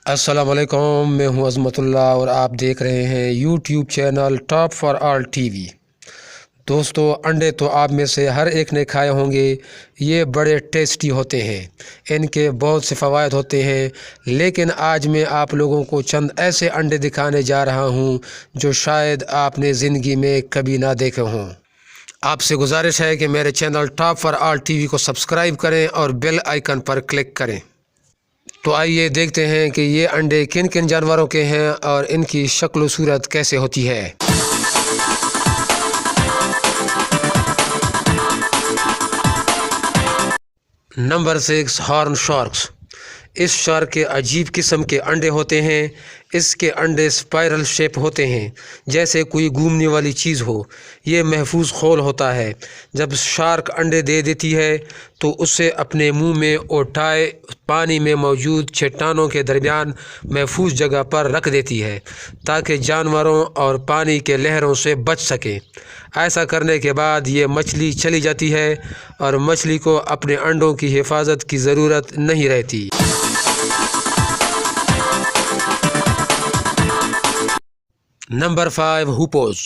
السلام علیکم، میں ہوں عظمت اللہ اور آپ دیکھ رہے ہیں YouTube channel top for all T V. دوستو، انڈے تو آپ میں سے ہر ایک نے کھائے ہوں گے۔ یہ بڑے ٹیسٹی ہوتے ہیں، ان کے بہت سے فوائد ہوتے ہیں، لیکن آج میں آپ لوگوں کو چند ایسے انڈے دکھانے جا رہا ہوں جو شاید آپ نے زندگی میں کبھی نہ دیکھے ہوں۔ آپ سے گزارش ہے کہ میرے channel top for all T V کو سبسکرائب کریں اور بیل آئیکن پر کلک کریں۔ تو آئیے دیکھتے ہیں کہ یہ انڈے کن کن جانوروں کے ہیں اور ان کی شکل و صورت کیسے ہوتی ہے۔ Number 6، horn sharks. اس شارک کے عجیب قسم کے انڈے ہوتے ہیں۔ اس کے انڈے اسپائرل شیپ ہوتے ہیں، جیسے کوئی گھومنے والی چیز ہو۔ یہ محفوظ خول ہوتا ہے۔ جب شارک انڈے دے دیتی ہے تو اسے اپنے منہ میں اٹھائے پانی میں موجود چٹانوں کے درمیان محفوظ جگہ پر رکھ دیتی ہے تاکہ جانوروں اور پانی کے لہروں سے بچ سکے۔ ایسا کرنے کے بعد یہ مچھلی چلی جاتی ہے اور مچھلی کو اپنے انڈوں کی حفاظت کی ضرورت نہیں رہتی۔ نمبر 5، ہوپوز۔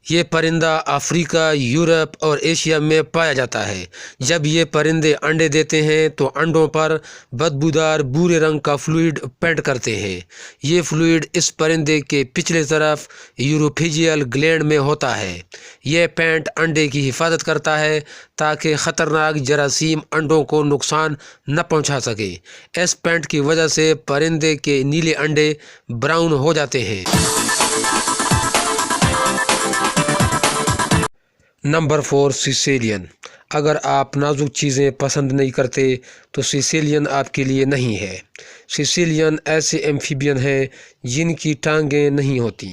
یہ پرندہ افریقہ، یورپ اور ایشیا میں پایا جاتا ہے۔ جب یہ پرندے انڈے دیتے ہیں تو انڈوں پر بدبودار بھورے رنگ کا فلوئڈ پینٹ کرتے ہیں۔ یہ فلوئڈ اس پرندے کے پچھلے طرف یوروفیجیل گلینڈ میں ہوتا ہے۔ یہ پینٹ انڈے کی حفاظت کرتا ہے تاکہ خطرناک جراثیم انڈوں کو نقصان نہ پہنچا سکے۔ اس پینٹ کی وجہ سے پرندے کے نیلے انڈے براؤن ہو جاتے ہیں۔ نمبر 4، سیسیلین۔ اگر آپ نازک چیزیں پسند نہیں کرتے تو سیسیلین آپ کے لیے نہیں ہے۔ سیسیلین ایسے ایمفیبین ہیں جن کی ٹانگیں نہیں ہوتی۔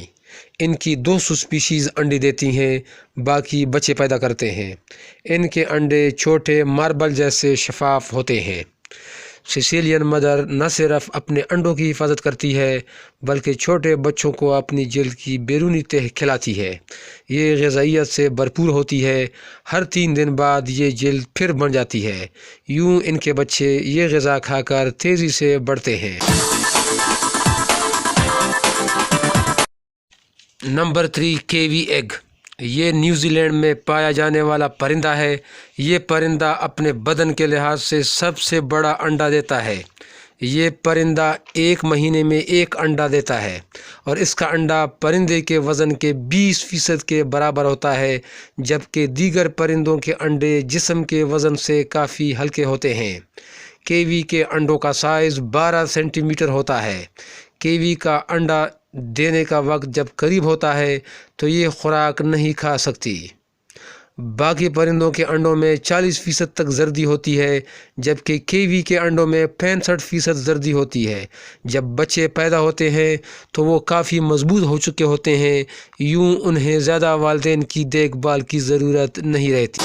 ان کی 200 سپیشیز انڈے دیتی ہیں، باقی بچے پیدا کرتے ہیں۔ ان کے انڈے چھوٹے ماربل جیسے شفاف ہوتے ہیں۔ سیسیلین مدر نہ صرف اپنے انڈوں کی حفاظت کرتی ہے بلکہ چھوٹے بچوں کو اپنی جلد کی بیرونی تہہ کھلاتی ہے۔ یہ غذائیت سے بھرپور ہوتی ہے۔ ہر 3 دن بعد یہ جلد پھر بن جاتی ہے۔ یوں ان کے بچے یہ غذا کھا کر تیزی سے بڑھتے ہیں۔ Number 3، kiwi egg. یہ نیوزی لینڈ میں پایا جانے والا پرندہ ہے۔ یہ پرندہ اپنے بدن کے لحاظ سے سب سے بڑا انڈا دیتا ہے۔ یہ پرندہ 1 مہینے میں 1 انڈا دیتا ہے اور اس کا انڈا پرندے کے وزن کے 20% کے برابر ہوتا ہے، جبکہ دیگر پرندوں کے انڈے جسم کے وزن سے کافی ہلکے ہوتے ہیں۔ کیوی کے انڈوں کا سائز 12 سینٹی میٹر ہوتا ہے۔ کیوی کا انڈا دینے کا وقت جب قریب ہوتا ہے تو یہ خوراک نہیں کھا سکتی۔ باقی پرندوں کے انڈوں میں 40% تک زردی ہوتی ہے، جبکہ کیوی کے انڈوں میں 65% زردی ہوتی ہے۔ جب بچے پیدا ہوتے ہیں تو وہ کافی مضبوط ہو چکے ہوتے ہیں، یوں انہیں زیادہ والدین کی دیکھ بھال کی ضرورت نہیں رہتی۔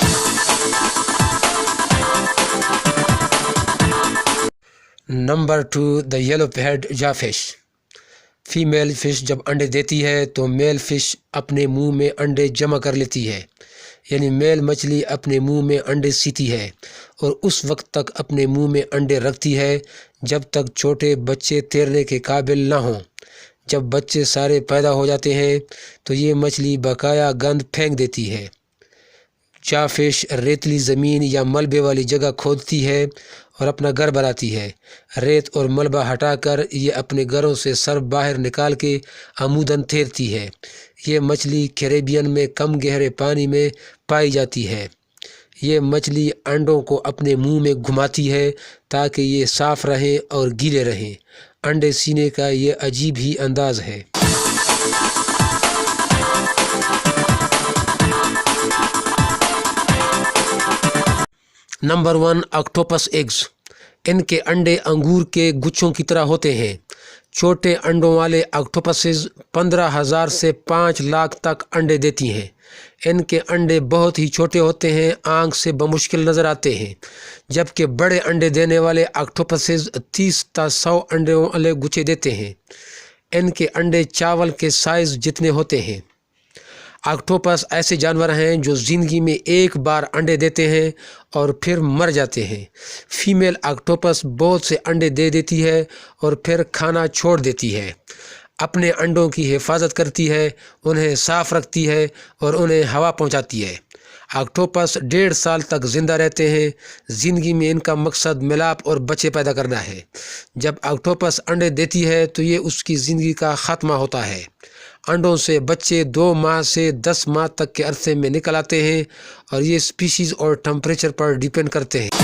نمبر 2، دا یلو ہیڈ جا فش۔ فیمیل فش جب انڈے دیتی ہے تو میل فش اپنے منہ میں انڈے جمع کر لیتی ہے، یعنی میل مچھلی اپنے منہ میں انڈے سیتی ہے اور اس وقت تک اپنے منہ میں انڈے رکھتی ہے جب تک چھوٹے بچے تیرنے کے قابل نہ ہوں۔ جب بچے سارے پیدا ہو جاتے ہیں تو یہ مچھلی بقایا گند پھینک دیتی ہے۔ جا فش ریتلی زمین یا ملبے والی جگہ کھودتی ہے اور اپنا گھر بناتی ہے۔ ریت اور ملبہ ہٹا کر یہ اپنے گھروں سے سر باہر نکال کے عموداً تیرتی ہے۔ یہ مچھلی کیریبین میں کم گہرے پانی میں پائی جاتی ہے۔ یہ مچھلی انڈوں کو اپنے منہ میں گھماتی ہے تاکہ یہ صاف رہیں اور گیلے رہیں۔ انڈے سینے کا یہ عجیب ہی انداز ہے۔ Number 1، octopus eggs. ان کے انڈے انگور کے گچھوں کی طرح ہوتے ہیں۔ چھوٹے انڈوں والے آکٹوپسز 15,000 سے 5 لاکھ تک انڈے دیتی ہیں۔ ان کے انڈے بہت ہی چھوٹے ہوتے ہیں، آنکھ سے بمشکل نظر آتے ہیں، جبکہ بڑے انڈے دینے والے آکٹوپسز 30 تا 100 انڈوں والے گچھے دیتے ہیں۔ ان کے انڈے چاول کے سائز جتنے ہوتے ہیں۔ آکٹوپس ایسے جانور ہیں جو زندگی میں ایک بار انڈے دیتے ہیں اور پھر مر جاتے ہیں۔ فیمیل آکٹوپس بہت سے انڈے دے دیتی ہے اور پھر کھانا چھوڑ دیتی ہے۔ اپنے انڈوں کی حفاظت کرتی ہے، انہیں صاف رکھتی ہے اور انہیں ہوا پہنچاتی ہے۔ آکٹوپس 1.5 سال تک زندہ رہتے ہیں۔ زندگی میں ان کا مقصد ملاپ اور بچے پیدا کرنا ہے۔ جب آکٹوپس انڈے دیتی ہے تو یہ اس کی زندگی کا خاتمہ ہوتا ہے۔ انڈوں سے بچے 2 ماہ سے 10 ماہ تک کے عرصے میں نکل آتے ہیں اور یہ اسپیشیز اور ٹمپریچر پر ڈیپینڈ کرتے ہیں۔